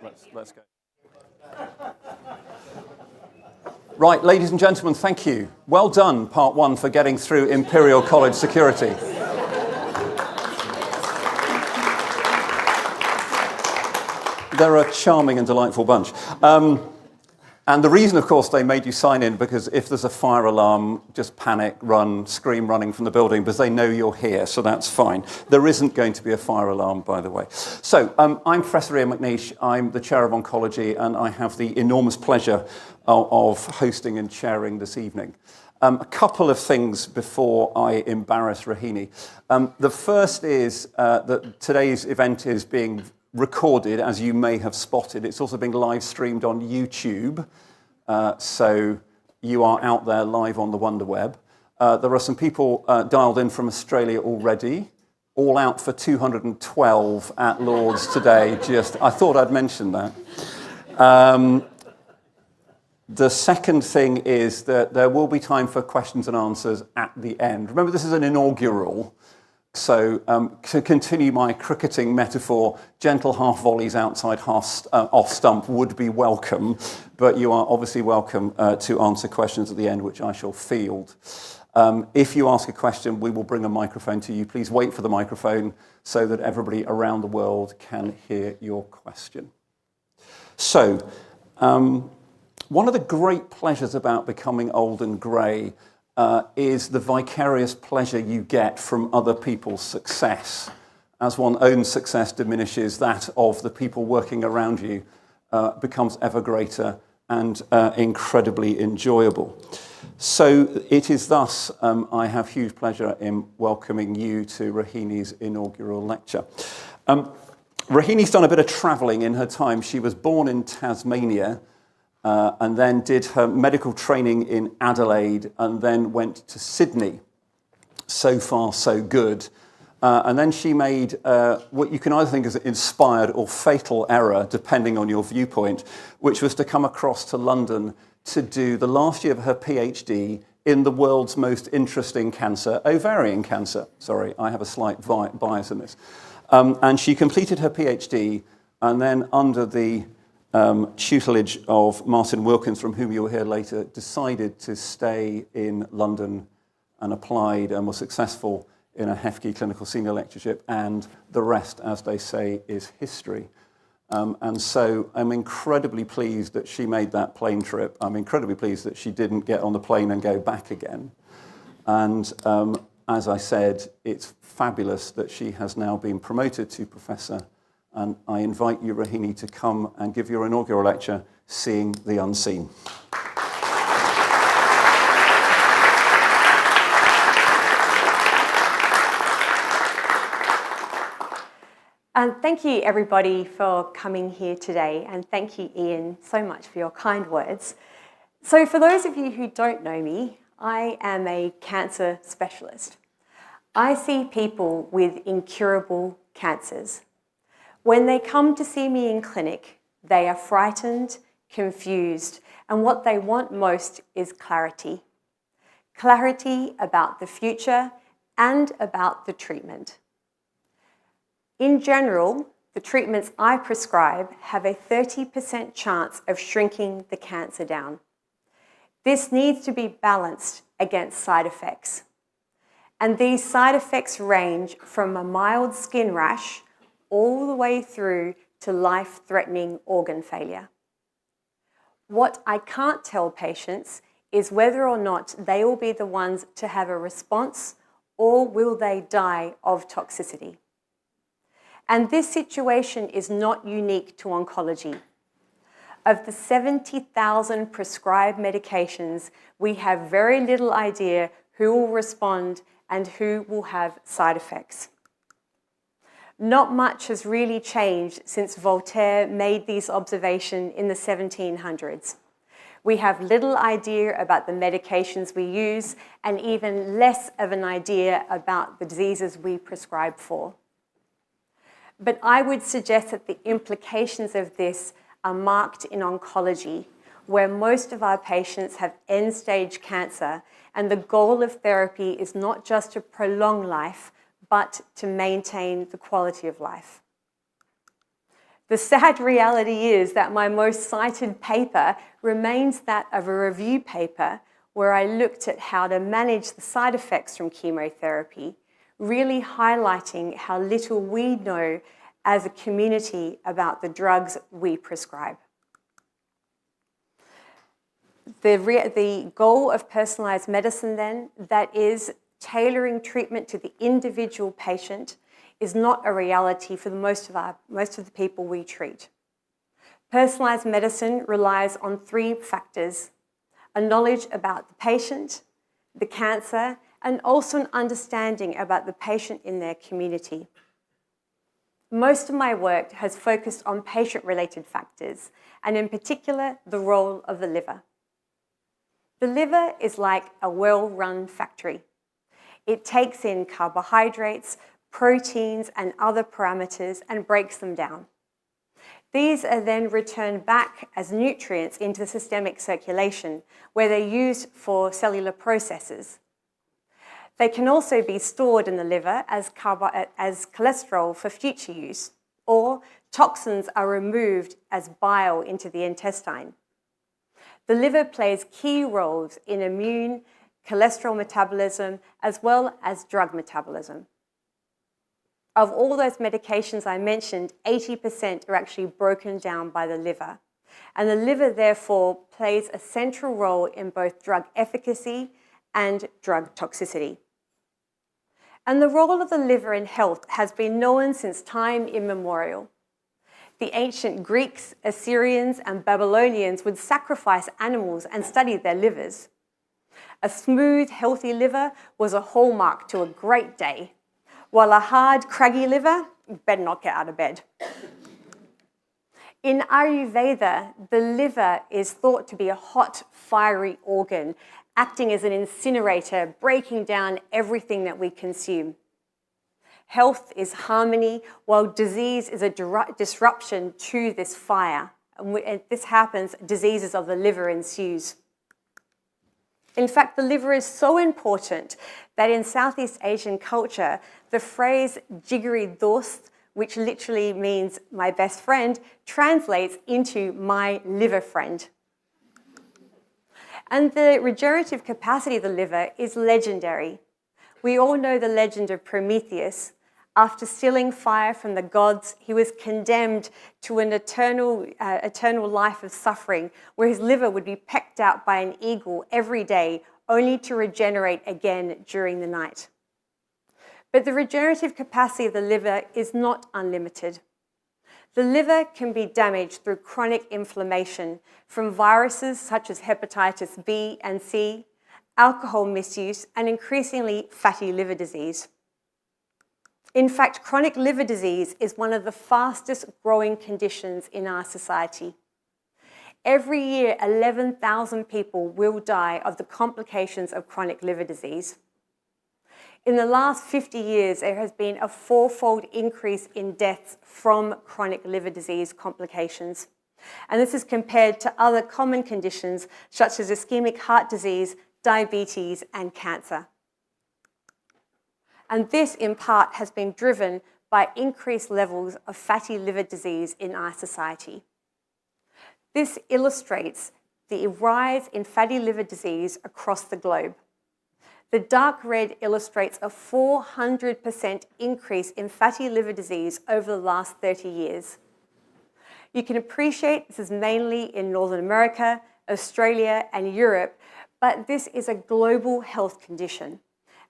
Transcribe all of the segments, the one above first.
Right, let's go. Right, ladies and gentlemen, thank you. Well done, part one, for getting through Imperial College security. They're a charming and delightful bunch. And the reason, of course, they made you sign in, because if there's a fire alarm, just panic, run, scream running from the building, because they know you're here, so that's fine. There isn't going to be a fire alarm, by the way. So, I'm Professor Ian McNeish. I'm the Chair of Oncology, and I have the enormous pleasure of hosting and chairing this evening. A couple of things before I embarrass Rohini. The first is that today's event is being recorded, as you may have spotted. It's also being live streamed on YouTube, so you are out there live on the Wonder Web. There are some people dialed in from Australia already, all out for 212 at Lord's today. I thought I'd mention that. The second thing is that there will be time for questions and answers at the end. Remember, this is an inaugural. So to continue my cricketing metaphor, gentle half volleys outside, half off stump would be welcome, but you are obviously welcome to answer questions at the end, which I shall field. If you ask a question, we will bring a microphone to you. Please wait for the microphone so that everybody around the world can hear your question. So, one of the great pleasures about becoming old and grey is the vicarious pleasure you get from other people's success. As one's own success diminishes, that of the people working around you becomes ever greater and incredibly enjoyable. So it is thus I have huge pleasure in welcoming you to Rohini's inaugural lecture. Rohini's done a bit of travelling in her time. She was born in Tasmania, and then did her medical training in Adelaide, and then went to Sydney. So far, so good. And then she made what you can either think is an inspired or fatal error, depending on your viewpoint, which was to come across to London to do the last year of her PhD in the world's most interesting cancer, ovarian cancer. Sorry, I have a slight bias in this. And she completed her PhD, and then under the tutelage of Martin Wilkins, from whom you'll hear later, decided to stay in London and applied and was successful in a HEFKE clinical senior lectureship, and the rest, as they say, is history. And so I'm incredibly pleased that she made that plane trip. I'm incredibly pleased that she didn't get on the plane and go back again. And as I said, it's fabulous that she has now been promoted to professor. And I invite you, Rohini, to come and give your inaugural lecture, Seeing the Unseen. And thank you, everybody, for coming here today. And thank you, Ian, so much for your kind words. So for those of you who don't know me, I am a cancer specialist. I see people with incurable cancers. When they come to see me in clinic, they are frightened, confused, and what they want most is clarity. Clarity about the future and about the treatment. In general, the treatments I prescribe have a 30% chance of shrinking the cancer down. This needs to be balanced against side effects. And these side effects range from a mild skin rash all the way through to life-threatening organ failure. What I can't tell patients is whether or not they will be the ones to have a response, or will they die of toxicity. And this situation is not unique to oncology. Of the 70,000 prescribed medications, we have very little idea who will respond and who will have side effects. Not much has really changed since Voltaire made these observations in the 1700s. We have little idea about the medications we use, and even less of an idea about the diseases we prescribe for. But I would suggest that the implications of this are marked in oncology, where most of our patients have end-stage cancer, and the goal of therapy is not just to prolong life, but to maintain the quality of life. The sad reality is that my most cited paper remains that of a review paper where I looked at how to manage the side effects from chemotherapy, really highlighting how little we know as a community about the drugs we prescribe. The goal of personalised medicine then, that is tailoring treatment to the individual patient, is not a reality for most of the people we treat. Personalised medicine relies on three factors: a knowledge about the patient, the cancer, and also an understanding about the patient in their community. Most of my work has focused on patient-related factors, and in particular, the role of the liver. The liver is like a well-run factory. It takes in carbohydrates, proteins, and other parameters and breaks them down. These are then returned back as nutrients into systemic circulation, where they're used for cellular processes. They can also be stored in the liver as cholesterol for future use, or toxins are removed as bile into the intestine. The liver plays key roles in immune, cholesterol metabolism, as well as drug metabolism. Of all those medications I mentioned, 80% are actually broken down by the liver. And the liver, therefore, plays a central role in both drug efficacy and drug toxicity. And the role of the liver in health has been known since time immemorial. The ancient Greeks, Assyrians, and Babylonians would sacrifice animals and study their livers. A smooth, healthy liver was a hallmark to a great day, while a hard, craggy liver, you better not get out of bed. In Ayurveda, the liver is thought to be a hot, fiery organ, acting as an incinerator, breaking down everything that we consume. Health is harmony, while disease is a disruption to this fire. And when this happens, diseases of the liver ensues. In fact, the liver is so important that in Southeast Asian culture, the phrase jiggery dost, which literally means my best friend, translates into my liver friend. And the regenerative capacity of the liver is legendary. We all know the legend of Prometheus. After stealing fire from the gods, he was condemned to an eternal life of suffering, where his liver would be pecked out by an eagle every day, only to regenerate again during the night. But the regenerative capacity of the liver is not unlimited. The liver can be damaged through chronic inflammation from viruses such as hepatitis B and C, alcohol misuse, and increasingly fatty liver disease. In fact, chronic liver disease is one of the fastest growing conditions in our society. Every year, 11,000 people will die of the complications of chronic liver disease. In the last 50 years, there has been a fourfold increase in deaths from chronic liver disease complications. And this is compared to other common conditions such as ischemic heart disease, diabetes, and cancer. And this, in part, has been driven by increased levels of fatty liver disease in our society. This illustrates the rise in fatty liver disease across the globe. The dark red illustrates a 400% increase in fatty liver disease over the last 30 years. You can appreciate this is mainly in Northern America, Australia, and Europe, but this is a global health condition.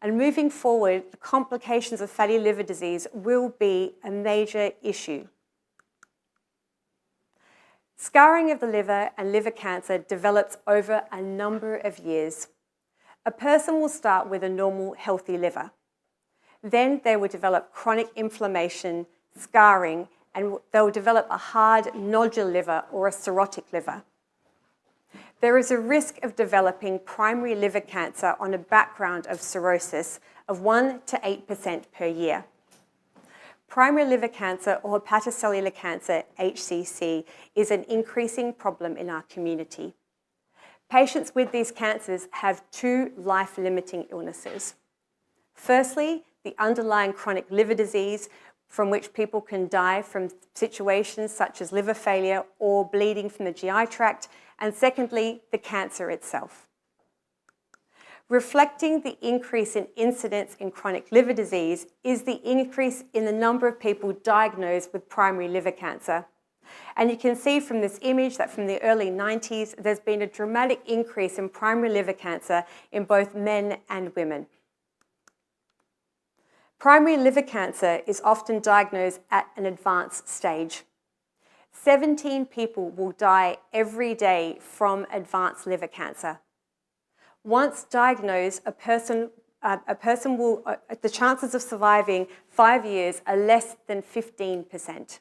And moving forward, the complications of fatty liver disease will be a major issue. Scarring of the liver and liver cancer develops over a number of years. A person will start with a normal, healthy liver. Then they will develop chronic inflammation, scarring, and they'll develop a hard nodular liver or a cirrhotic liver. There is a risk of developing primary liver cancer on a background of cirrhosis of 1 to 8% per year. Primary liver cancer or hepatocellular cancer, HCC, is an increasing problem in our community. Patients with these cancers have two life-limiting illnesses. Firstly, the underlying chronic liver disease, from which people can die from situations such as liver failure or bleeding from the GI tract, and secondly, the cancer itself. Reflecting the increase in incidence in chronic liver disease is the increase in the number of people diagnosed with primary liver cancer. And you can see from this image that from the early 90s, there's been a dramatic increase in primary liver cancer in both men and women. Primary liver cancer is often diagnosed at an advanced stage. 17 people will die every day from advanced liver cancer. Once diagnosed, the chances of surviving 5 years are less than 15%.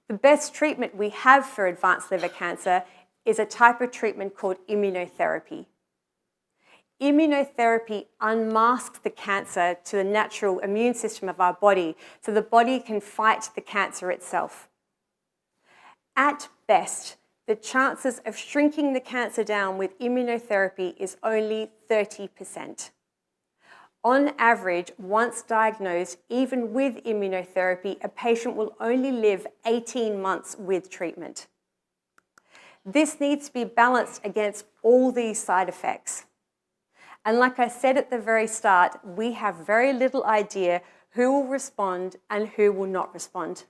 The best treatment we have for advanced liver cancer is a type of treatment called immunotherapy. Immunotherapy unmasks the cancer to the natural immune system of our body, so the body can fight the cancer itself. At best, the chances of shrinking the cancer down with immunotherapy is only 30%. On average, once diagnosed, even with immunotherapy, a patient will only live 18 months with treatment. This needs to be balanced against all these side effects. And like I said at the very start, we have very little idea who will respond and who will not respond.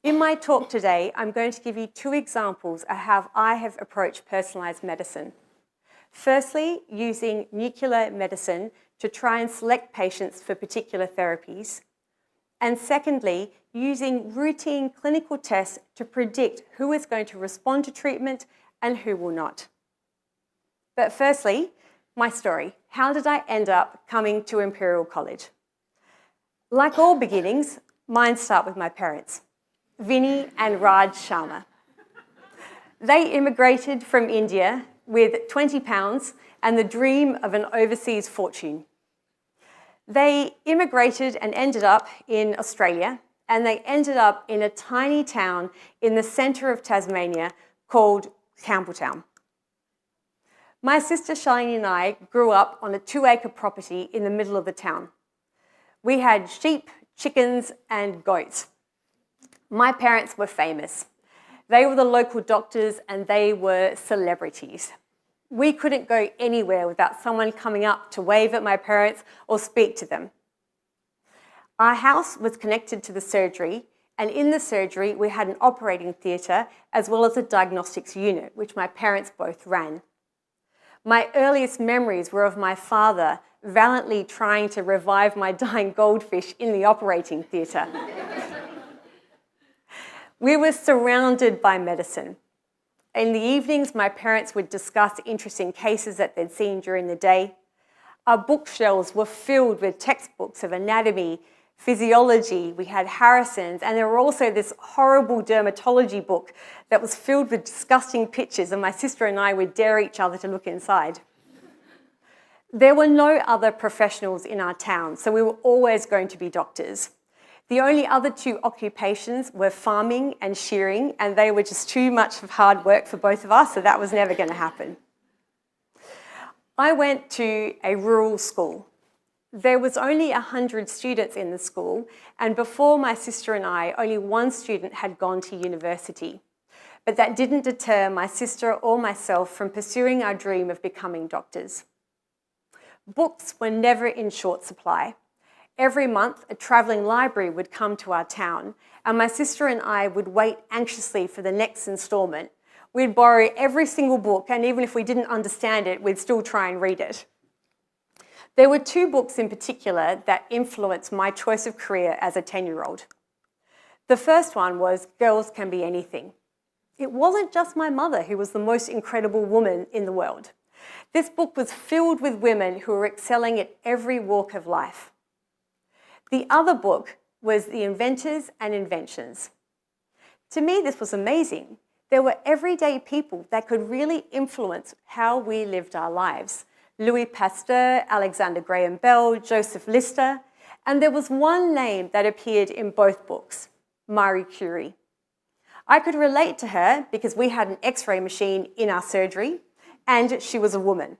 In my talk today, I'm going to give you 2 examples of how I have approached personalised medicine. Firstly, using nuclear medicine to try and select patients for particular therapies. And secondly, using routine clinical tests to predict who is going to respond to treatment and who will not. But firstly, my story. How did I end up coming to Imperial College? Like all beginnings, mine start with my parents, Vinny and Raj Sharma. They immigrated from India with £20 and the dream of an overseas fortune. They immigrated and ended up in Australia, and they ended up in a tiny town in the centre of Tasmania called Campbelltown. My sister Shalini and I grew up on a 2-acre property in the middle of the town. We had sheep, chickens, and goats. My parents were famous. They were the local doctors and they were celebrities. We couldn't go anywhere without someone coming up to wave at my parents or speak to them. Our house was connected to the surgery, and in the surgery we had an operating theatre as well as a diagnostics unit, which my parents both ran. My earliest memories were of my father valiantly trying to revive my dying goldfish in the operating theatre. We were surrounded by medicine. In the evenings, my parents would discuss interesting cases that they'd seen during the day. Our bookshelves were filled with textbooks of anatomy, physiology, we had Harrison's, and there were also this horrible dermatology book that was filled with disgusting pictures, and my sister and I would dare each other to look inside. There were no other professionals in our town, so we were always going to be doctors. The only other 2 occupations were farming and shearing, and they were just too much of hard work for both of us, so that was never going to happen. I went to a rural school. There was only 100 students in the school, and before my sister and I, only 1 student had gone to university. But that didn't deter my sister or myself from pursuing our dream of becoming doctors. Books were never in short supply. Every month, a travelling library would come to our town, and my sister and I would wait anxiously for the next instalment. We'd borrow every single book, and even if we didn't understand it, we'd still try and read it. There were 2 books in particular that influenced my choice of career as a 10-year-old. The first one was Girls Can Be Anything. It wasn't just my mother who was the most incredible woman in the world. This book was filled with women who were excelling at every walk of life. The other book was The Inventors and Inventions. To me, this was amazing. There were everyday people that could really influence how we lived our lives. Louis Pasteur, Alexander Graham Bell, Joseph Lister, and there was one name that appeared in both books, Marie Curie. I could relate to her because we had an X-ray machine in our surgery and she was a woman.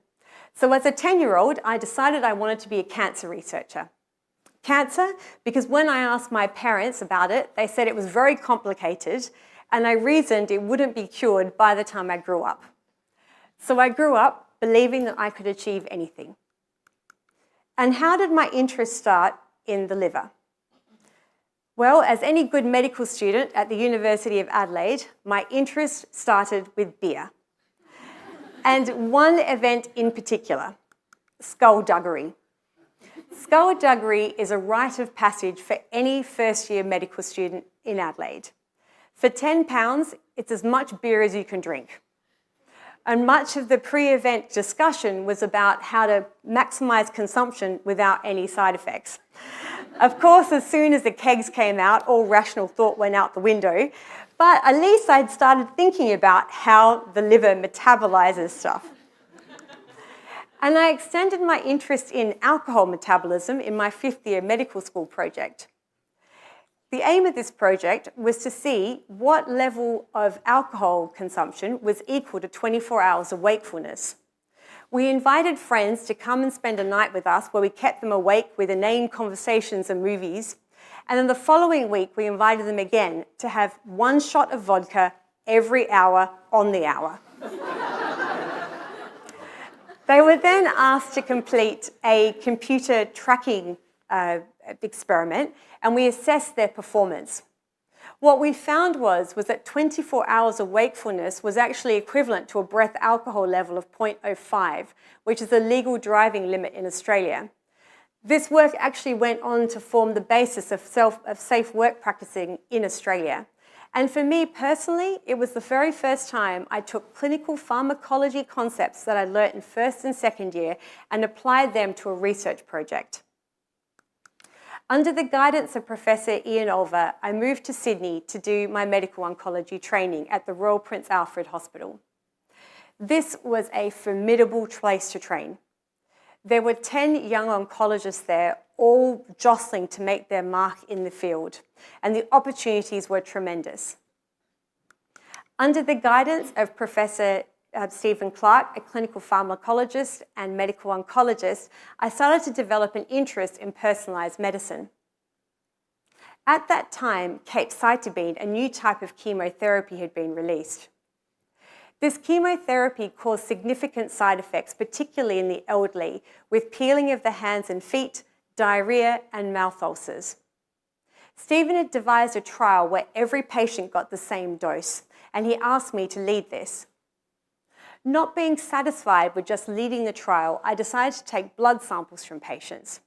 So as a 10-year-old, I decided I wanted to be a cancer researcher. cancer because when I asked my parents about it, they said it was very complicated, and I reasoned it wouldn't be cured by the time I grew up. So I grew up believing that I could achieve anything. And how did my interest start in the liver? Well, as any good medical student at the University of Adelaide, my interest started with beer. And one event in particular, skullduggery. Skullduggery is a rite of passage for any first-year medical student in Adelaide. For £10, it's as much beer as you can drink. And much of the pre-event discussion was about how to maximise consumption without any side effects. Of course, as soon as the kegs came out, all rational thought went out the window, but at least I'd started thinking about how the liver metabolises stuff. And I extended my interest in alcohol metabolism in my fifth-year medical school project. The aim of this project was to see what level of alcohol consumption was equal to 24 hours of wakefulness. We invited friends to come and spend a night with us where we kept them awake with inane conversations and movies. And then the following week, we invited them again to have one shot of vodka every hour on the hour. They were then asked to complete a computer tracking experiment, and we assessed their performance. What we found was that 24 hours of wakefulness was actually equivalent to a breath alcohol level of 0.05, which is the legal driving limit in Australia. This work actually went on to form the basis of safe work practicing in Australia. And for me personally, it was the very first time I took clinical pharmacology concepts that I learnt in first and second year and applied them to a research project. Under the guidance of Professor Ian Olver, I moved to Sydney to do my medical oncology training at the Royal Prince Alfred Hospital. This was a formidable place to train. There were 10 young oncologists there, all jostling to make their mark in the field, and the opportunities were tremendous. Under the guidance of Professor Stephen Clark, a clinical pharmacologist and medical oncologist, I started to develop an interest in personalised medicine. At that time, capecitabine, a new type of chemotherapy, had been released. This chemotherapy caused significant side effects, particularly in the elderly, with peeling of the hands and feet, diarrhoea, and mouth ulcers. Stephen had devised a trial where every patient got the same dose, and he asked me to lead this. Not being satisfied with just leading the trial, I decided to take blood samples from patients.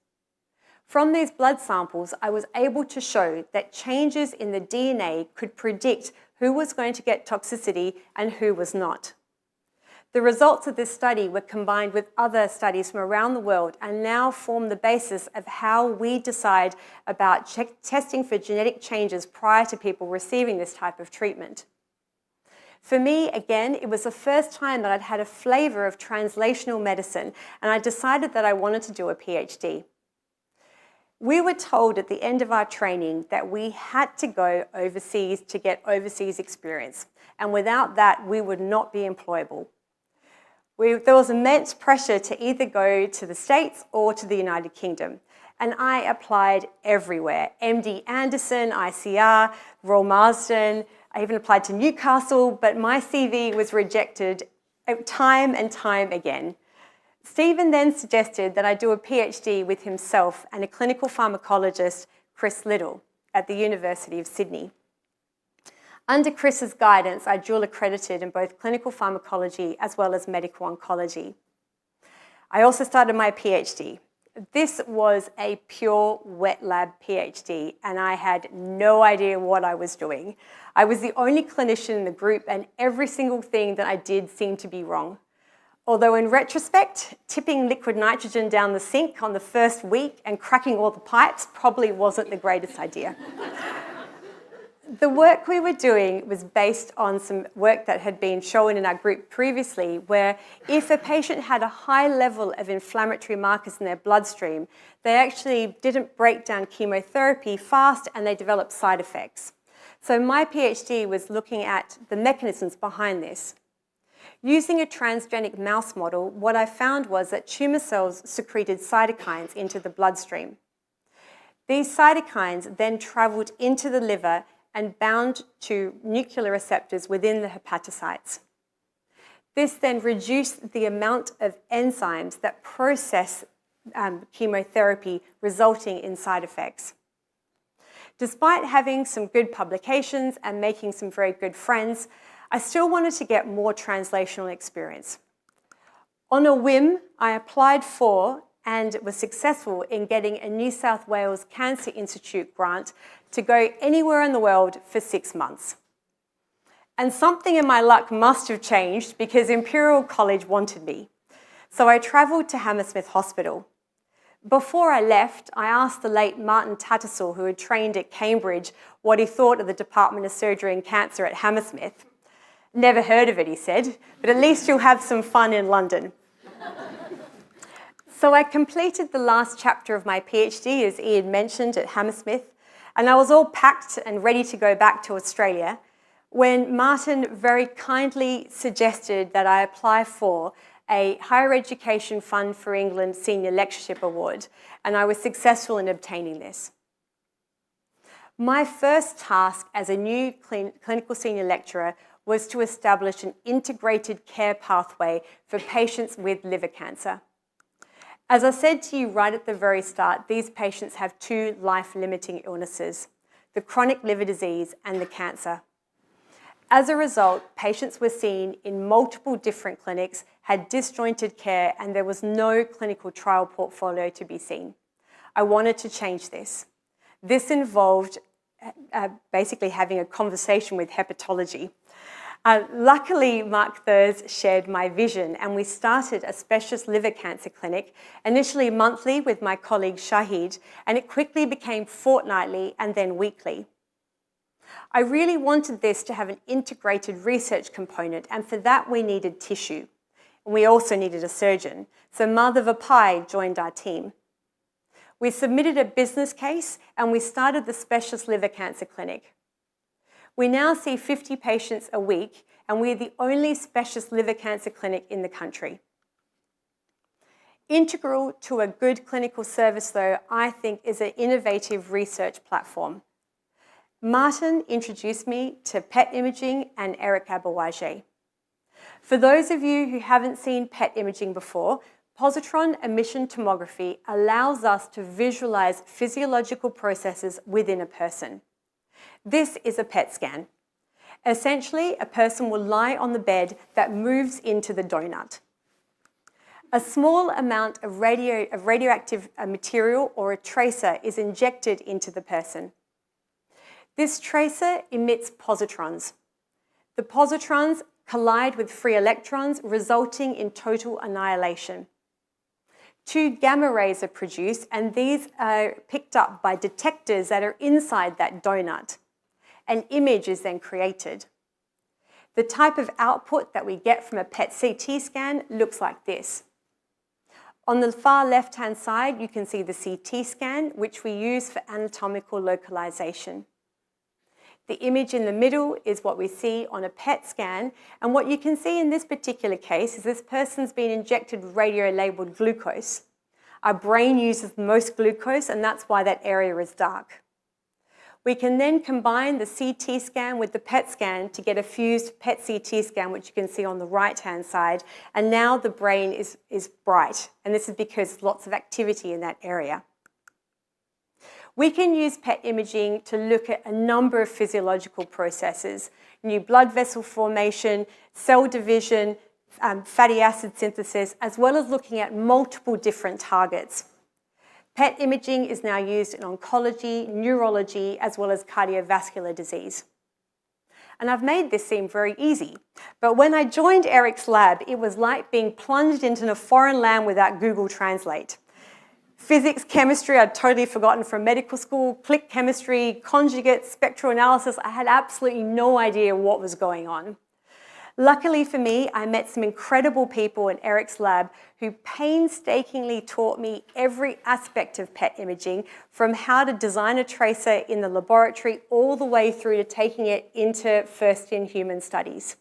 From these blood samples, I was able to show that changes in the DNA could predict who was going to get toxicity and who was not. The results of this study were combined with other studies from around the world and now form the basis of how we decide about testing for genetic changes prior to people receiving this type of treatment. For me, again, it was the first time that I'd had a flavour of translational medicine, and I decided that I wanted to do a PhD. We were told at the end of our training that we had to go overseas to get overseas experience, and without that, we would not be employable. There was immense pressure to either go to the States or to the United Kingdom, and I applied everywhere. MD Anderson, ICR, Royal Marsden, I even applied to Newcastle, but my CV was rejected time and time again. Stephen then suggested that I do a PhD with himself and a clinical pharmacologist, Chris Little, at the University of Sydney. Under Chris's guidance, I dual accredited in both clinical pharmacology as well as medical oncology. I also started my PhD. This was a pure wet lab PhD, and I had no idea what I was doing. I was the only clinician in the group, and every single thing that I did seemed to be wrong. Although in retrospect, tipping liquid nitrogen down the sink on the first week and cracking all the pipes probably wasn't the greatest idea. The work we were doing was based on some work that had been shown in our group previously, where if a patient had a high level of inflammatory markers in their bloodstream, they actually didn't break down chemotherapy fast and they developed side effects. So my PhD was looking at the mechanisms behind this. Using a transgenic mouse model, what I found was that tumour cells secreted cytokines into the bloodstream. These cytokines then travelled into the liver and bound to nuclear receptors within the hepatocytes. This then reduced the amount of enzymes that process chemotherapy, resulting in side effects. Despite having some good publications and making some very good friends, I still wanted to get more translational experience. On a whim, I applied for and was successful in getting a New South Wales Cancer Institute grant to go anywhere in the world for 6 months. And something in my luck must have changed because Imperial College wanted me. So I travelled to Hammersmith Hospital. Before I left, I asked the late Martin Tattersall, who had trained at Cambridge, what he thought of the Department of Surgery and Cancer at Hammersmith. Never heard of it, he said, but at least you'll have some fun in London. So I completed the last chapter of my PhD, as Ian mentioned, at Hammersmith, and I was all packed and ready to go back to Australia when Martin very kindly suggested that I apply for a Higher Education Fund for England Senior Lectureship Award, and I was successful in obtaining this. My first task as a new clinical senior lecturer was to establish an integrated care pathway for patients with liver cancer. As I said to you right at the very start, these patients have 2 life-limiting illnesses, the chronic liver disease and the cancer. As a result, patients were seen in multiple different clinics, had disjointed care, and there was no clinical trial portfolio to be seen. I wanted to change this. This involved basically having a conversation with hepatology. Luckily, Mark Thurs shared my vision, and we started a specialist liver cancer clinic, initially monthly with my colleague Shahid, and it quickly became fortnightly and then weekly. I really wanted this to have an integrated research component, and for that we needed tissue. We also needed a surgeon, so Madhava Pai joined our team. We submitted a business case and we started the specialist liver cancer clinic. We now see 50 patients a week, and we're the only specialist liver cancer clinic in the country. Integral to a good clinical service, though, I think, is an innovative research platform. Martin introduced me to PET imaging and Eric Abawaje. For those of you who haven't seen PET imaging before, positron emission tomography allows us to visualize physiological processes within a person. This is a PET scan. Essentially, a person will lie on the bed that moves into the donut. A small amount of radioactive material or a tracer is injected into the person. This tracer emits positrons. The positrons collide with free electrons, resulting in total annihilation. 2 gamma rays are produced, and these are picked up by detectors that are inside that donut. An image is then created. The type of output that we get from a PET CT scan looks like this. On the far left-hand side, you can see the CT scan, which we use for anatomical localization. The image in the middle is what we see on a PET scan, and what you can see in this particular case is this person's been injected radio-labeled glucose. Our brain uses the most glucose, and that's why that area is dark. We can then combine the CT scan with the PET scan to get a fused PET CT scan, which you can see on the right-hand side, and now the brain is bright, and this is because there's lots of activity in that area. We can use PET imaging to look at a number of physiological processes: new blood vessel formation, cell division, fatty acid synthesis, as well as looking at multiple different targets. PET imaging is now used in oncology, neurology, as well as cardiovascular disease. And I've made this seem very easy, but when I joined Eric's lab, it was like being plunged into a foreign land without Google Translate. Physics, chemistry, I'd totally forgotten from medical school, click chemistry, conjugates, spectral analysis, I had absolutely no idea what was going on. Luckily for me, I met some incredible people in Eric's lab who painstakingly taught me every aspect of PET imaging, from how to design a tracer in the laboratory all the way through to taking it into first-in-human studies.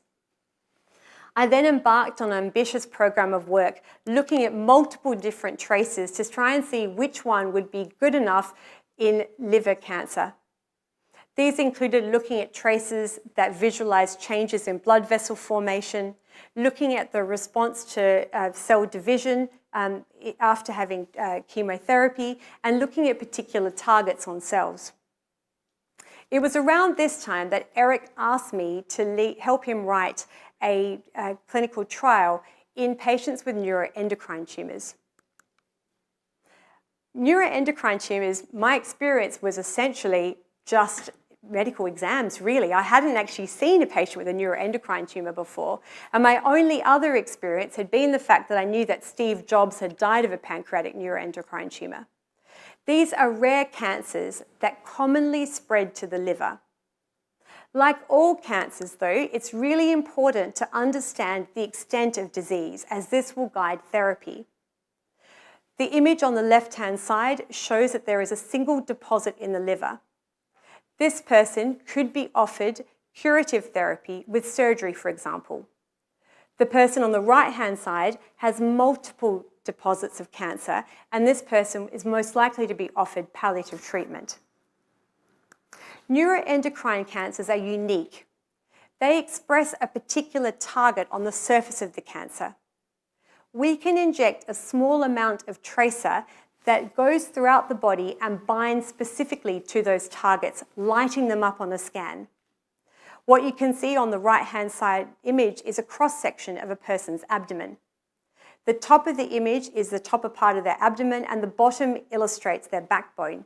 I then embarked on an ambitious program of work looking at multiple different tracers to try and see which one would be good enough in liver cancer. These included looking at traces that visualized changes in blood vessel formation, looking at the response to cell division after having chemotherapy, and looking at particular targets on cells. It was around this time that Eric asked me to help him write a clinical trial in patients with neuroendocrine tumours. Neuroendocrine tumours, my experience was essentially just medical exams, really. I hadn't actually seen a patient with a neuroendocrine tumour before, and my only other experience had been the fact that I knew that Steve Jobs had died of a pancreatic neuroendocrine tumour. These are rare cancers that commonly spread to the liver. Like all cancers, though, it's really important to understand the extent of disease, as this will guide therapy. The image on the left-hand side shows that there is a single deposit in the liver. This person could be offered curative therapy with surgery, for example. The person on the right-hand side has multiple deposits of cancer, and this person is most likely to be offered palliative treatment. Neuroendocrine cancers are unique. They express a particular target on the surface of the cancer. We can inject a small amount of tracer that goes throughout the body and binds specifically to those targets, lighting them up on a scan. What you can see on the right-hand side image is a cross-section of a person's abdomen. The top of the image is the top part of their abdomen, and the bottom illustrates their backbone.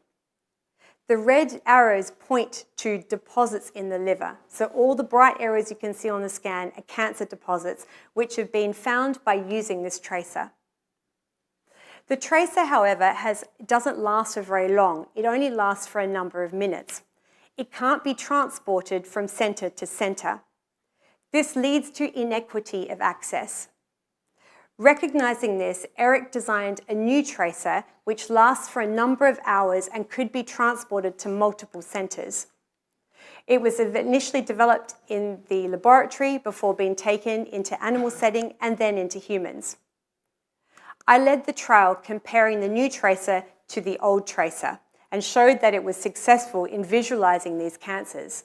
The red arrows point to deposits in the liver. So all the bright arrows you can see on the scan are cancer deposits, which have been found by using this tracer. The tracer, however, doesn't last for very long. It only lasts for a number of minutes. It can't be transported from centre to centre. This leads to inequity of access. Recognizing this, Eric designed a new tracer which lasts for a number of hours and could be transported to multiple centres. It was initially developed in the laboratory before being taken into animal setting and then into humans. I led the trial comparing the new tracer to the old tracer and showed that it was successful in visualizing these cancers.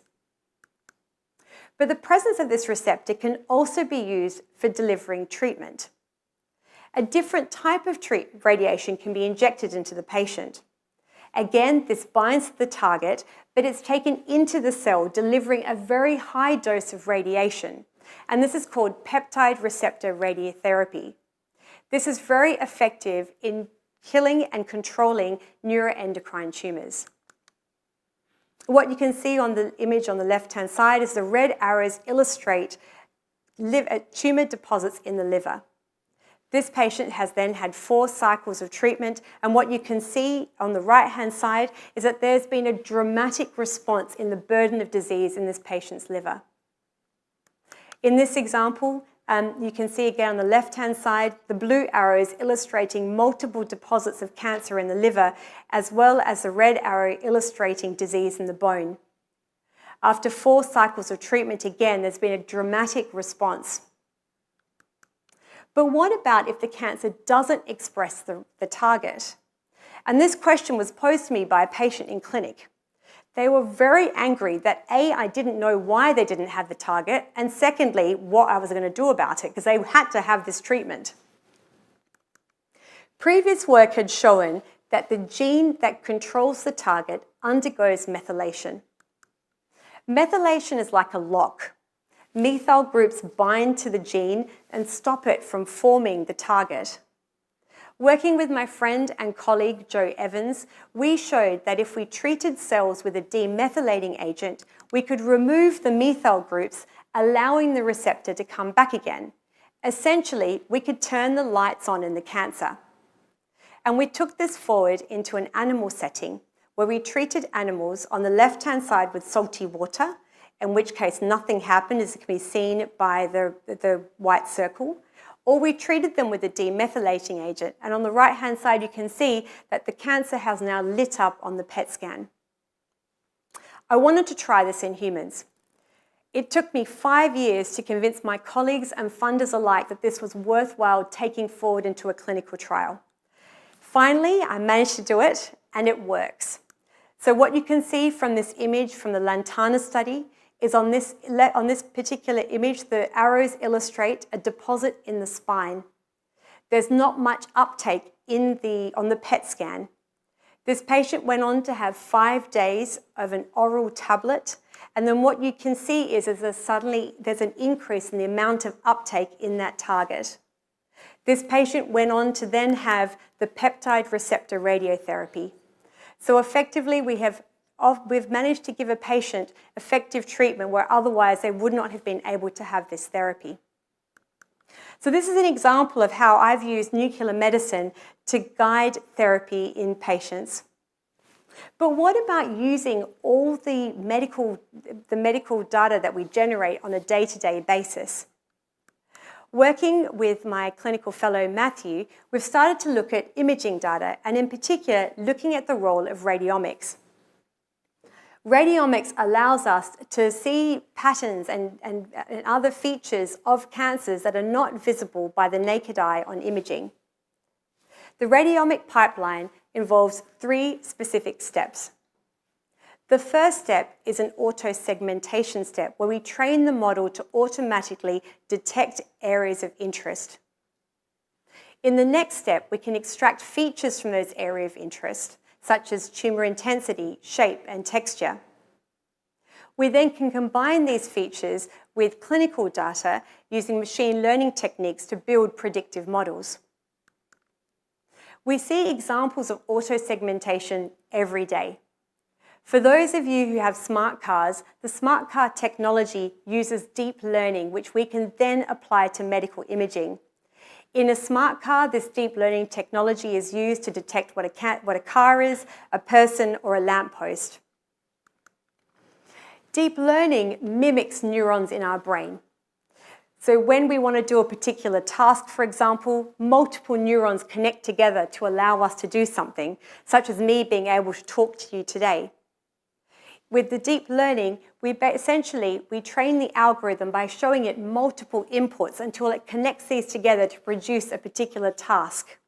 But the presence of this receptor can also be used for delivering treatment. A different type of radiation can be injected into the patient. Again, this binds to the target, but it's taken into the cell, delivering a very high dose of radiation. And this is called peptide receptor radiotherapy. This is very effective in killing and controlling neuroendocrine tumours. What you can see on the image on the left-hand side is the red arrows illustrate tumour deposits in the liver. This patient has then had 4 cycles of treatment, and what you can see on the right-hand side is that there's been a dramatic response in the burden of disease in this patient's liver. In this example, you can see again on the left-hand side, the blue arrows illustrating multiple deposits of cancer in the liver, as well as the red arrow illustrating disease in the bone. After 4 cycles of treatment, again, there's been a dramatic response. But what about if the cancer doesn't express the target? And this question was posed to me by a patient in clinic. They were very angry that A, I didn't know why they didn't have the target, and secondly, what I was going to do about it, because they had to have this treatment. Previous work had shown that the gene that controls the target undergoes methylation. Methylation is like a lock. Methyl groups bind to the gene and stop it from forming the target. Working with my friend and colleague Joe Evans, we showed that if we treated cells with a demethylating agent, we could remove the methyl groups, allowing the receptor to come back again. Essentially, we could turn the lights on in the cancer. And we took this forward into an animal setting where we treated animals on the left-hand side with salty water, in which case nothing happened, as it can be seen by the white circle, or we treated them with a demethylating agent. And on the right-hand side, you can see that the cancer has now lit up on the PET scan. I wanted to try this in humans. It took me 5 years to convince my colleagues and funders alike that this was worthwhile taking forward into a clinical trial. Finally, I managed to do it, and it works. So what you can see from this image from the Lantana study is on this particular image, the arrows illustrate a deposit in the spine. There's not much uptake on the PET scan. This patient went on to have 5 days of an oral tablet, and then what you can see is there's an increase in the amount of uptake in that target. This patient went on to then have the peptide receptor radiotherapy. So effectively, we've managed to give a patient effective treatment where otherwise they would not have been able to have this therapy. So this is an example of how I've used nuclear medicine to guide therapy in patients. But what about using all the medical data that we generate on a day-to-day basis? Working with my clinical fellow Matthew, we've started to look at imaging data, and in particular, looking at the role of radiomics. Radiomics allows us to see patterns and other features of cancers that are not visible by the naked eye on imaging. The radiomic pipeline involves 3 specific steps. The first step is an auto-segmentation step where we train the model to automatically detect areas of interest. In the next step, we can extract features from those areas of interest, such as tumour intensity, shape, and texture. We then can combine these features with clinical data using machine learning techniques to build predictive models. We see examples of auto-segmentation every day. For those of you who have smart cars, the smart car technology uses deep learning, which we can then apply to medical imaging. In a smart car, this deep learning technology is used to detect what a car is, a person, or a lamppost. Deep learning mimics neurons in our brain. So when we want to do a particular task, for example, multiple neurons connect together to allow us to do something, such as me being able to talk to you today. With the deep learning, we train the algorithm by showing it multiple inputs until it connects these together to produce a particular task.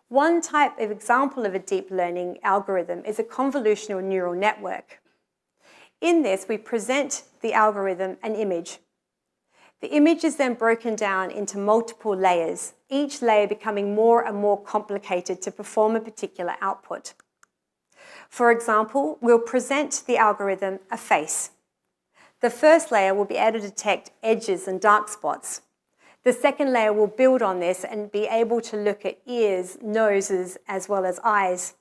One type of example of a deep learning algorithm is a convolutional neural network. In this, we present the algorithm an image. The image is then broken down into multiple layers, each layer becoming more and more complicated to perform a particular output. For example, we'll present the algorithm a face. The first layer will be able to detect edges and dark spots. The second layer will build on this and be able to look at ears, noses, as well as eyes,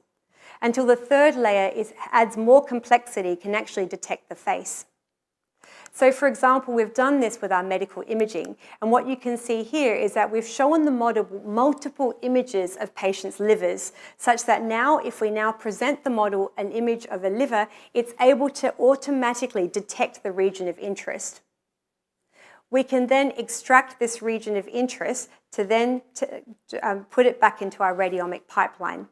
until the third layer adds more complexity, can actually detect the face. So for example, we've done this with our medical imaging, and what you can see here is that we've shown the model multiple images of patients' livers, such that now if we now present the model an image of a liver, it's able to automatically detect the region of interest. We can then extract this region of interest to then put it back into our radiomic pipeline.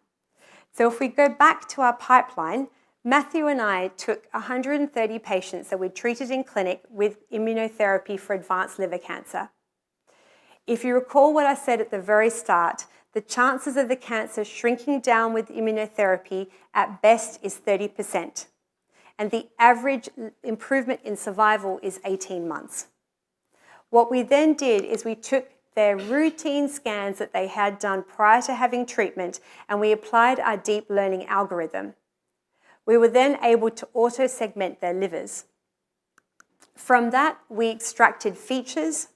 So if we go back to our pipeline, Matthew and I took 130 patients that we treated in clinic with immunotherapy for advanced liver cancer. If you recall what I said at the very start, the chances of the cancer shrinking down with immunotherapy at best is 30%, and the average improvement in survival is 18 months. What we then did is we took their routine scans that they had done prior to having treatment, and we applied our deep learning algorithm. We were then able to auto-segment their livers. From that, we extracted features,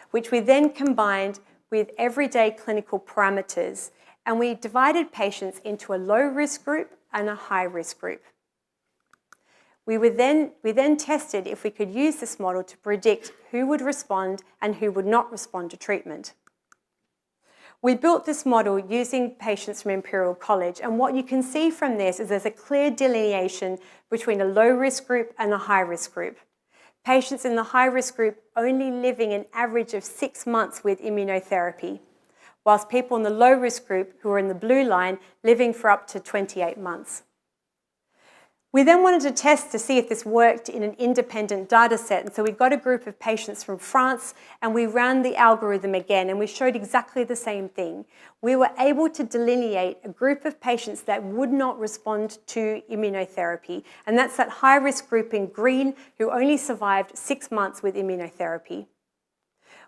which we then combined with everyday clinical parameters, and we divided patients into a low-risk group and a high-risk group. We then tested if we could use this model to predict who would respond and who would not respond to treatment. We built this model using patients from Imperial College, and what you can see from this is there's a clear delineation between a low-risk group and a high-risk group. Patients in the high-risk group only living an average of 6 months with immunotherapy, whilst people in the low-risk group, who are in the blue line, living for up to 28 months. We then wanted to test to see if this worked in an independent data set. And so we got a group of patients from France and we ran the algorithm again and we showed exactly the same thing. We were able to delineate a group of patients that would not respond to immunotherapy. And that's that high-risk group in green who only survived 6 months with immunotherapy.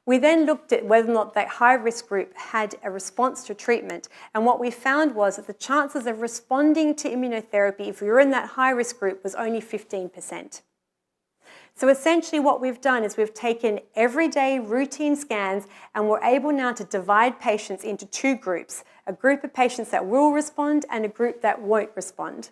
We then looked at whether or not that high-risk group had a response to treatment. And what we found was that the chances of responding to immunotherapy if we were in that high-risk group was only 15%. So essentially what we've done is we've taken everyday routine scans and we're able now to divide patients into 2 groups, a group of patients that will respond and a group that won't respond.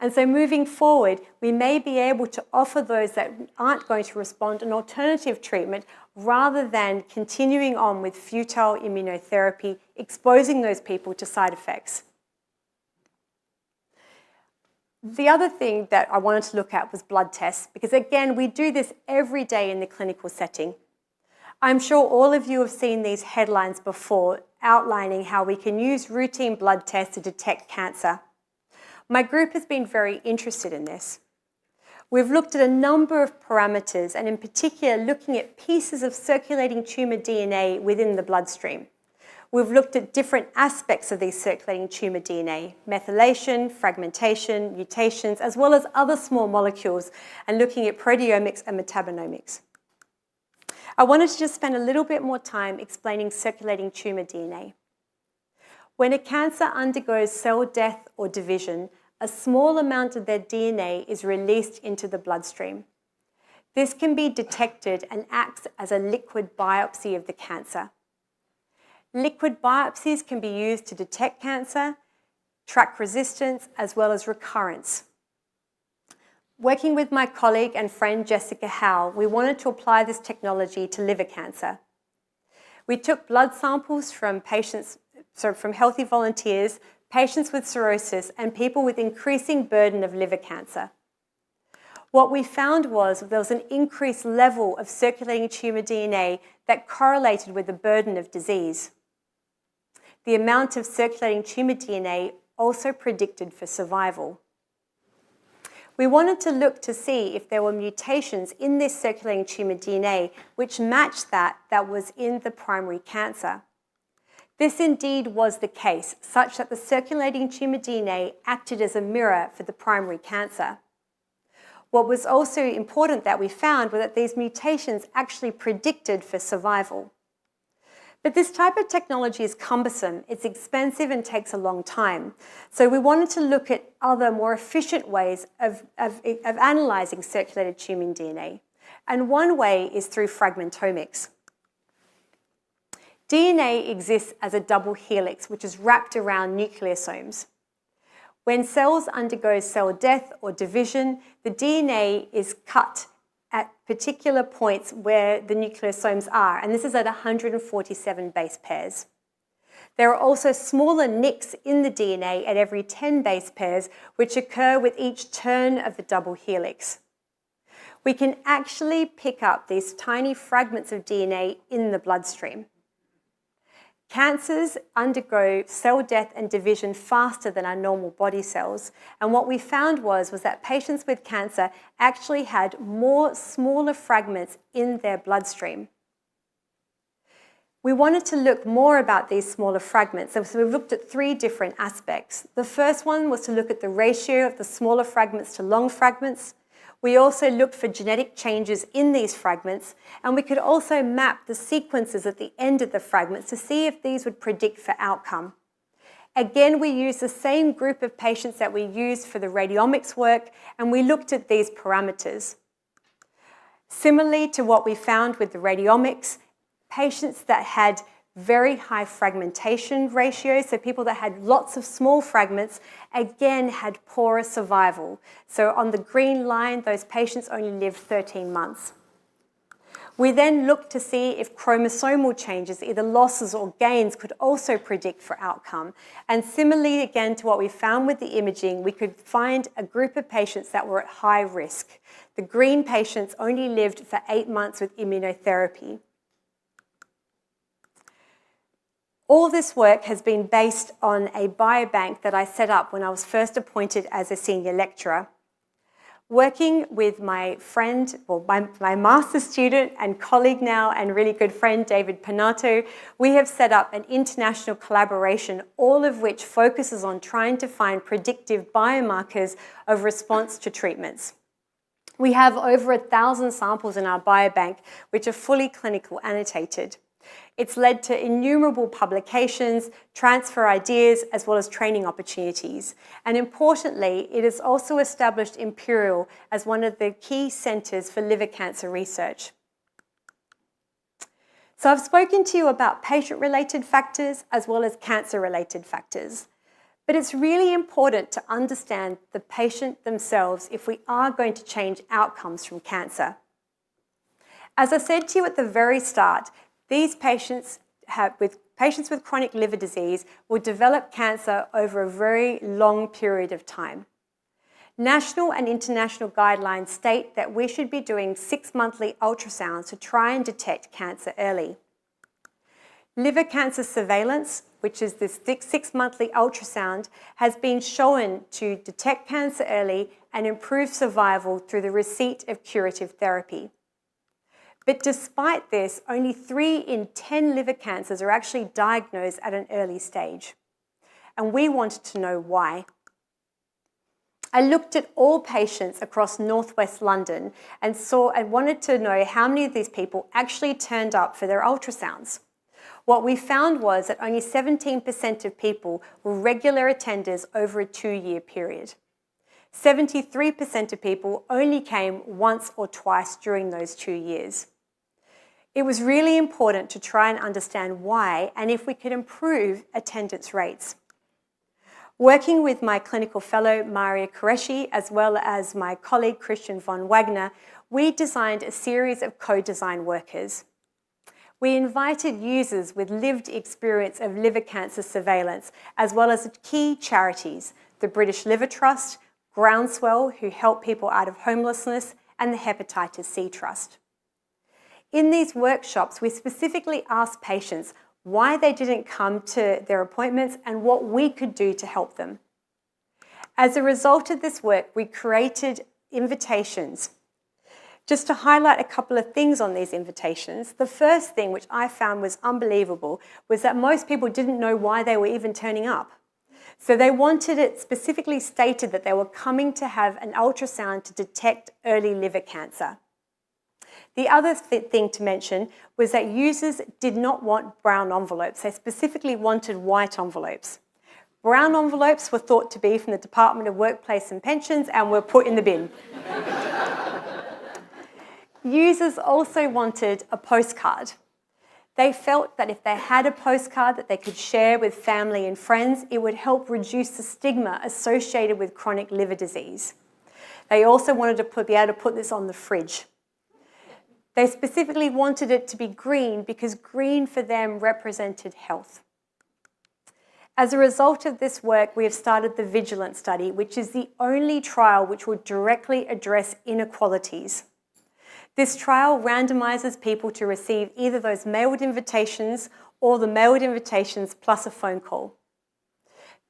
And so moving forward, we may be able to offer those that aren't going to respond an alternative treatment rather than continuing on with futile immunotherapy, exposing those people to side effects. The other thing that I wanted to look at was blood tests, because again, we do this every day in the clinical setting. I'm sure all of you have seen these headlines before outlining how we can use routine blood tests to detect cancer. My group has been very interested in this. We've looked at a number of parameters and in particular looking at pieces of circulating tumour DNA within the bloodstream. We've looked at different aspects of these circulating tumour DNA, methylation, fragmentation, mutations, as well as other small molecules, and looking at proteomics and metabolomics. I wanted to just spend a little bit more time explaining circulating tumour DNA. When a cancer undergoes cell death or division, a small amount of their DNA is released into the bloodstream. This can be detected and acts as a liquid biopsy of the cancer. Liquid biopsies can be used to detect cancer, track resistance, as well as recurrence. Working with my colleague and friend Jessica Howe, we wanted to apply this technology to liver cancer. We took blood samples from from healthy volunteers, patients with cirrhosis, and people with increasing burden of liver cancer. What we found was there was an increased level of circulating tumour DNA that correlated with the burden of disease. The amount of circulating tumour DNA also predicted for survival. We wanted to look to see if there were mutations in this circulating tumour DNA which matched that was in the primary cancer. This indeed was the case, such that the circulating tumour DNA acted as a mirror for the primary cancer. What was also important that we found was that these mutations actually predicted for survival. But this type of technology is cumbersome, it's expensive and takes a long time. So we wanted to look at other more efficient ways of analysing circulated tumour DNA. And one way is through fragmentomics. DNA exists as a double helix, which is wrapped around nucleosomes. When cells undergo cell death or division, the DNA is cut at particular points where the nucleosomes are, and this is at 147 base pairs. There are also smaller nicks in the DNA at every 10 base pairs, which occur with each turn of the double helix. We can actually pick up these tiny fragments of DNA in the bloodstream. Cancers undergo cell death and division faster than our normal body cells. And what we found was that patients with cancer actually had more smaller fragments in their bloodstream. We wanted to look more about these smaller fragments. So we looked at 3 different aspects. The first one was to look at the ratio of the smaller fragments to long fragments. We also looked for genetic changes in these fragments, and we could also map the sequences at the end of the fragments to see if these would predict for outcome. Again, we used the same group of patients that we used for the radiomics work, and we looked at these parameters. Similarly to what we found with the radiomics, patients that had very high fragmentation ratios, so people that had lots of small fragments, again had poorer survival. So on the green line, those patients only lived 13 months. We then looked to see if chromosomal changes, either losses or gains, could also predict for outcome. And similarly, again, to what we found with the imaging, we could find a group of patients that were at high risk. The green patients only lived for 8 months with immunotherapy. All this work has been based on a biobank that I set up when I was first appointed as a senior lecturer. Working with my friend, well, my master's student and colleague now and really good friend, David Panato, we have set up an international collaboration, all of which focuses on trying to find predictive biomarkers of response to treatments. We have over 1,000 samples in our biobank, which are fully clinical annotated. It's led to innumerable publications, transfer ideas, as well as training opportunities. And importantly, it has also established Imperial as one of the key centres for liver cancer research. So I've spoken to you about patient-related factors as well as cancer-related factors. But it's really important to understand the patient themselves if we are going to change outcomes from cancer. As I said to you at the very start, these patients with chronic liver disease will develop cancer over a very long period of time. National and international guidelines state that we should be doing 6-monthly ultrasounds to try and detect cancer early. Liver cancer surveillance, which is this 6-monthly ultrasound, has been shown to detect cancer early and improve survival through the receipt of curative therapy. But despite this, only 3 in 10 liver cancers are actually diagnosed at an early stage. And we wanted to know why. I looked at all patients across northwest London and wanted to know how many of these people actually turned up for their ultrasounds. What we found was that only 17% of people were regular attenders over a 2-year period. 73% of people only came once or twice during those 2 years. It was really important to try and understand why and if we could improve attendance rates. Working with my clinical fellow, Maria Qureshi, as well as my colleague, Christian von Wagner, we designed a series of co-design workers. We invited users with lived experience of liver cancer surveillance, as well as key charities, the British Liver Trust, Groundswell, who help people out of homelessness, and the Hepatitis C Trust. In these workshops, we specifically asked patients why they didn't come to their appointments and what we could do to help them. As a result of this work, we created invitations. Just to highlight a couple of things on these invitations, the first thing which I found was unbelievable was that most people didn't know why they were even turning up. So they wanted it specifically stated that they were coming to have an ultrasound to detect early liver cancer. The other thing to mention was that users did not want brown envelopes. They specifically wanted white envelopes. Brown envelopes were thought to be from the Department of Workplace and Pensions and were put in the bin. Users also wanted a postcard. They felt that if they had a postcard that they could share with family and friends, it would help reduce the stigma associated with chronic liver disease. They also wanted to be able to put this on the fridge. They specifically wanted it to be green because green for them represented health. As a result of this work, we have started the Vigilant study, which is the only trial which will directly address inequalities. This trial randomizes people to receive either those mailed invitations or the mailed invitations plus a phone call.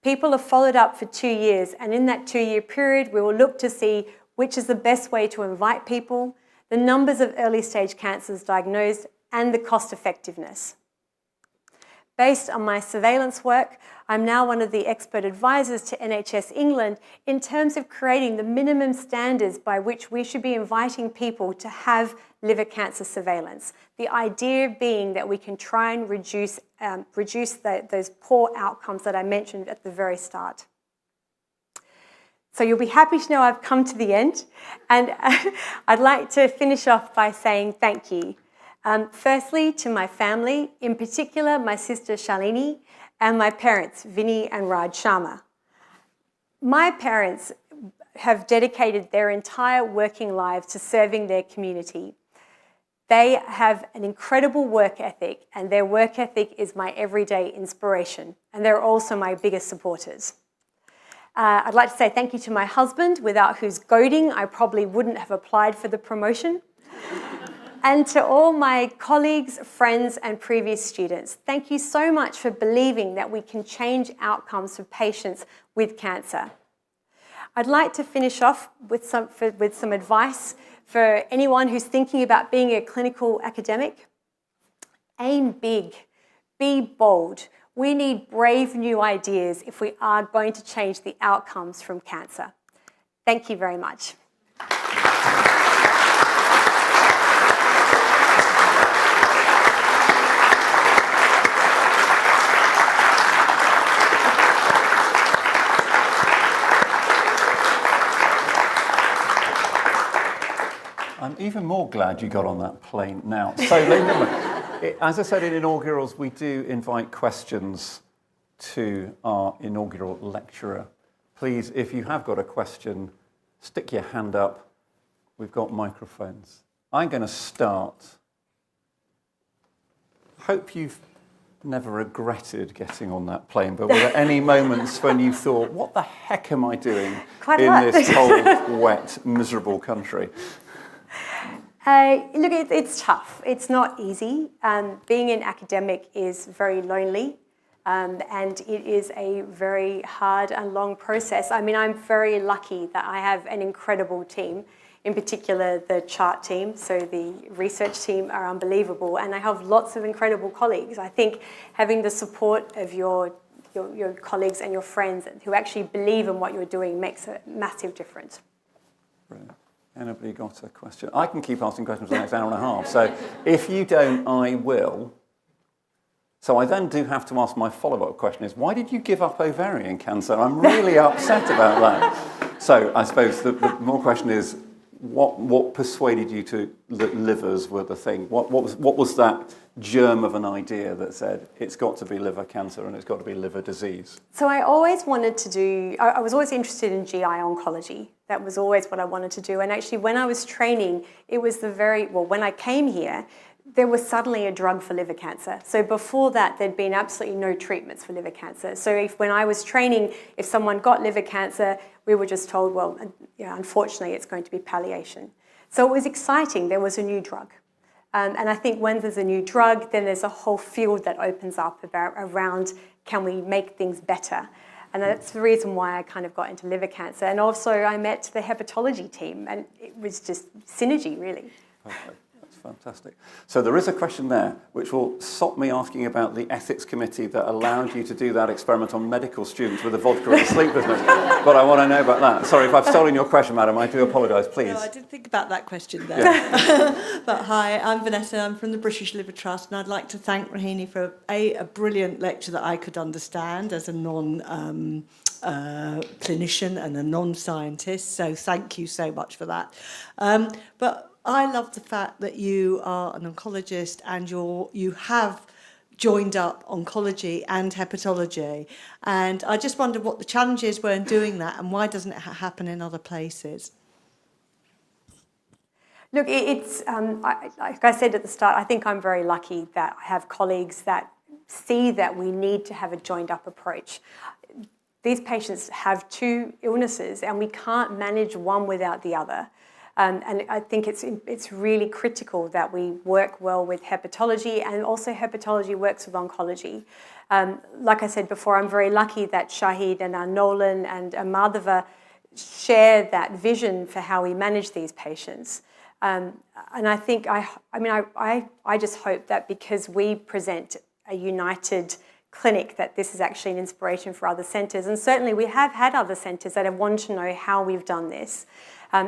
People are followed up for 2 years, and in that 2-year period, we will look to see which is the best way to invite people, the numbers of early-stage cancers diagnosed, and the cost-effectiveness. Based on my surveillance work, I'm now one of the expert advisors to NHS England in terms of creating the minimum standards by which we should be inviting people to have liver cancer surveillance. The idea being that we can try and reduce those poor outcomes that I mentioned at the very start. So you'll be happy to know I've come to the end, and I'd like to finish off by saying thank you. Firstly, to my family, in particular my sister Shalini, and my parents, Vinny and Raj Sharma. My parents have dedicated their entire working lives to serving their community. They have an incredible work ethic, and their work ethic is my everyday inspiration, and they're also my biggest supporters. I'd like to say thank you to my husband, without whose goading I probably wouldn't have applied for the promotion. And to all my colleagues, friends, and previous students, thank you so much for believing that we can change outcomes for patients with cancer. I'd like to finish off with some advice for anyone who's thinking about being a clinical academic. Aim big, be bold. We need brave new ideas if we are going to change the outcomes from cancer. Thank you very much. I'm even more glad you got on that plane now. So, as I said in inaugurals, we do invite questions to our inaugural lecturer. Please, if you have got a question, stick your hand up. We've got microphones. I'm going to start. Hope you've never regretted getting on that plane, but were there any moments when you thought, what the heck am I doing in this cold, wet, miserable country? Look, it's tough. It's not easy. Being an academic is very lonely, and it is a very hard and long process. I mean, I'm very lucky that I have an incredible team, in particular the chart team, so the research team are unbelievable, and I have lots of incredible colleagues. I think having the support of your colleagues and your friends who actually believe in what you're doing makes a massive difference. Brilliant. Anybody got a question? I can keep asking questions for the next hour and a half. So if you don't, I will. So I then do have to ask my follow-up question is, why did you give up ovarian cancer? I'm really upset about that. So I suppose the more question is, what persuaded you that livers were the thing? What was that germ of an idea that said it's got to be liver cancer and it's got to be liver disease? So I always wanted to do, I was always interested in GI oncology. That was always what I wanted to do. And actually when I was training, it was when I came here, there was suddenly a drug for liver cancer. So before that, there'd been absolutely no treatments for liver cancer. So when I was training, if someone got liver cancer, we were just told, well, unfortunately, it's going to be palliation. So it was exciting. There was a new drug. And I think when there's a new drug, then there's a whole field that opens up around can we make things better? And that's the reason why I kind of got into liver cancer. And also I met the hepatology team, and it was just synergy, really. Perfect. Fantastic. So there is a question there which will stop me asking about the ethics committee that allowed you to do that experiment on medical students with the vodka and sleeplessness. But I want to know about that. Sorry if I've stolen your question, madam. I do apologise, please. No, I did think about that question there. Yeah. But hi, I'm Vanessa. I'm from the British Liver Trust, and I'd like to thank Rohini for a brilliant lecture that I could understand as a clinician and a non-scientist. So thank you so much for that. But I love the fact that you are an oncologist and you have joined up oncology and hepatology. And I just wondered what the challenges were in doing that and why doesn't it happen in other places? Look, it's like I said at the start, I think I'm very lucky that I have colleagues that see that we need to have a joined up approach. These patients have two illnesses and we can't manage one without the other. And I think it's really critical that we work well with hepatology, and also hepatology works with oncology. Like I said before, I'm very lucky that Shahid and Nolan and Madhava share that vision for how we manage these patients. And I think, I just hope that because we present a united clinic, that this is actually an inspiration for other centres. And certainly we have had other centres that have wanted to know how we've done this.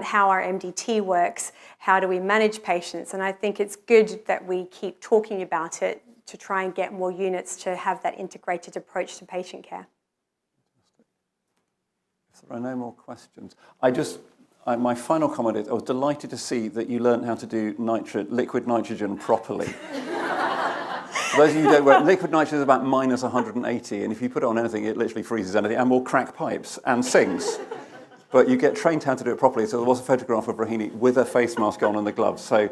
How our MDT works, how do we manage patients. And I think it's good that we keep talking about it to try and get more units to have that integrated approach to patient care. If there are no more questions, my final comment is I was delighted to see that you learned how to do liquid nitrogen properly. For those of you who don't work, liquid nitrogen is about minus 180, and if you put it on anything, it literally freezes anything and will crack pipes and sings. But you get trained how to do it properly. So there was a photograph of Rohini with a face mask on and the gloves. So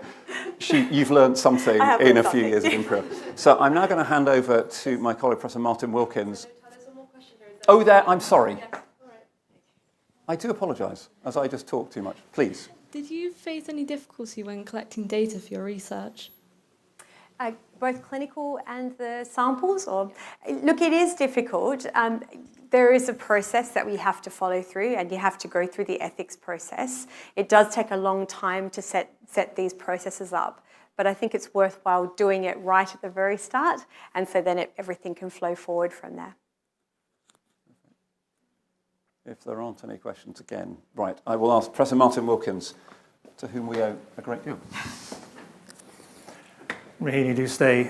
you've learned something in a few years of Imperial. So I'm now going to hand over to my colleague, Professor Martin Wilkins. Oh, there, I'm sorry. I do apologise, as I just talked too much. Please. Did you face any difficulty when collecting data for your research? Both clinical and the samples? Look, it is difficult. there is a process that we have to follow through, and you have to go through the ethics process. It does take a long time to set these processes up, but I think it's worthwhile doing it right at the very start, and so then everything can flow forward from there. If there aren't any questions again, right, I will ask Professor Martin Wilkins, to whom we owe a great deal. Rohini, do stay.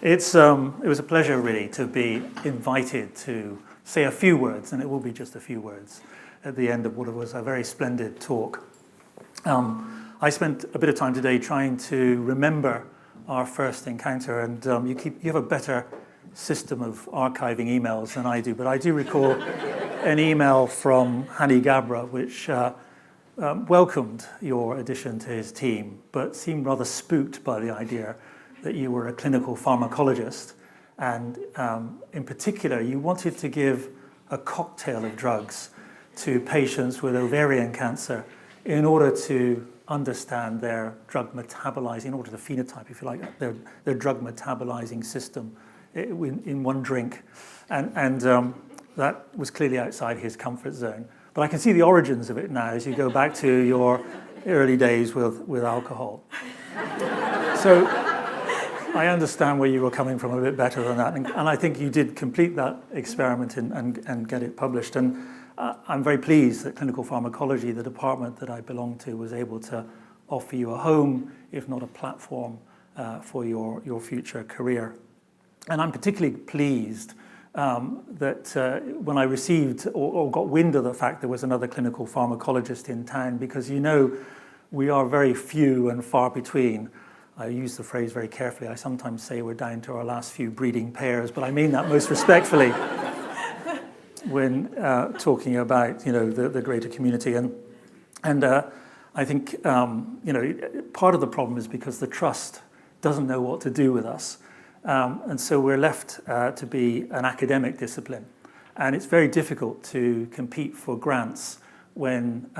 It was a pleasure, really, to be invited to say a few words, and it will be just a few words, at the end of what was a very splendid talk. I spent a bit of time today trying to remember our first encounter, and you have a better system of archiving emails than I do, but I do recall an email from Hani Gabra which welcomed your addition to his team, but seemed rather spooked by the idea that you were a clinical pharmacologist, and in particular you wanted to give a cocktail of drugs to patients with ovarian cancer in order to understand their drug metabolizing, in order to phenotype, if you like, their drug metabolizing system in one drink, and that was clearly outside his comfort zone. But I can see the origins of it now as you go back to your early days with alcohol. So I understand where you were coming from a bit better than that, and I think you did complete that experiment and get it published. And I'm very pleased that clinical pharmacology, the department that I belong to, was able to offer you a home, if not a platform, for your future career. And I'm particularly pleased that when I received or got wind of the fact there was another clinical pharmacologist in town, because we are very few and far between. I use the phrase very carefully. I sometimes say we're down to our last few breeding pairs, but I mean that most respectfully when talking about the greater community. And I think part of the problem is because the trust doesn't know what to do with us. And so we're left to be an academic discipline. And it's very difficult to compete for grants when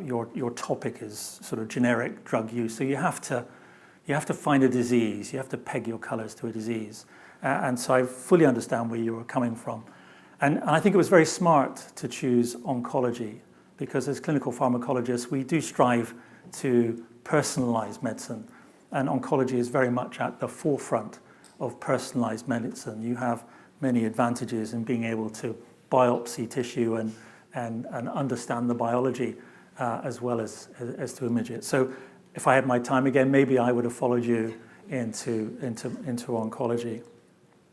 your topic is sort of generic drug use. So you have to find a disease. You have to peg your colours to a disease. And so I fully understand where you were coming from. And I think it was very smart to choose oncology, because as clinical pharmacologists, we do strive to personalise medicine. And oncology is very much at the forefront of personalised medicine. You have many advantages in being able to biopsy tissue and understand the biology as well as to image it. So if I had my time again, maybe I would have followed you into oncology.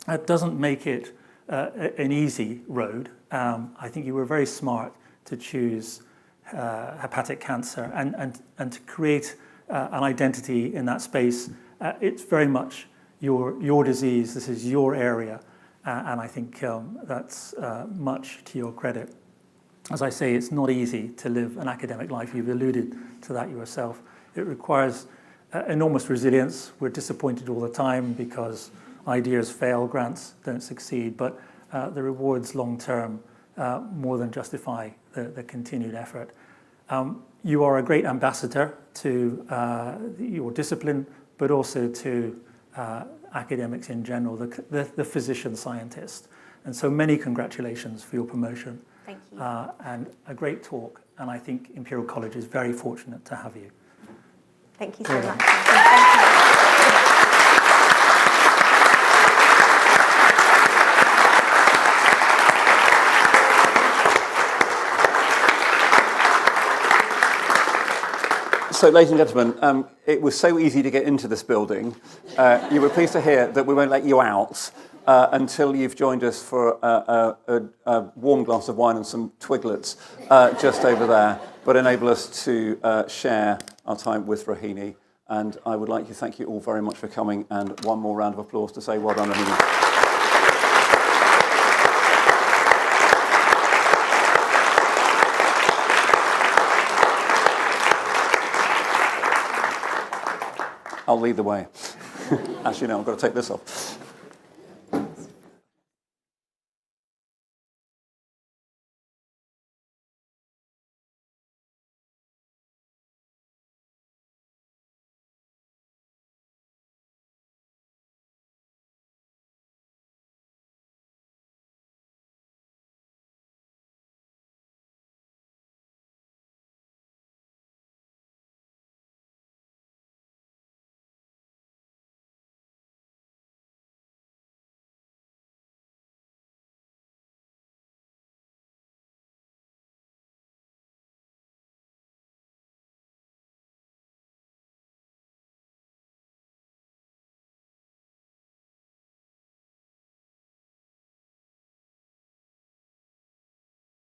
That doesn't make it an easy road. I think you were very smart to choose hepatic cancer and to create an identity in that space. It's very much your disease. This is your area, and I think that's much to your credit. As I say, it's not easy to live an academic life. You've alluded to that yourself. It requires enormous resilience. We're disappointed all the time because ideas fail, grants don't succeed, but the rewards long-term more than justify the continued effort. You are a great ambassador to your discipline, but also to academics in general, the physician-scientist. And so many congratulations for your promotion. Thank you. And a great talk. And I think Imperial College is very fortunate to have you. Thank you so much. Thank you. So, ladies and gentlemen, it was so easy to get into this building. You were pleased to hear that we won't let you out until you've joined us for a warm glass of wine and some twiglets just over there, but enable us to share our time with Rohini. And I would like to thank you all very much for coming, and one more round of applause to say well done, Rohini. I'll lead the way. Actually, no, I've got to take this off.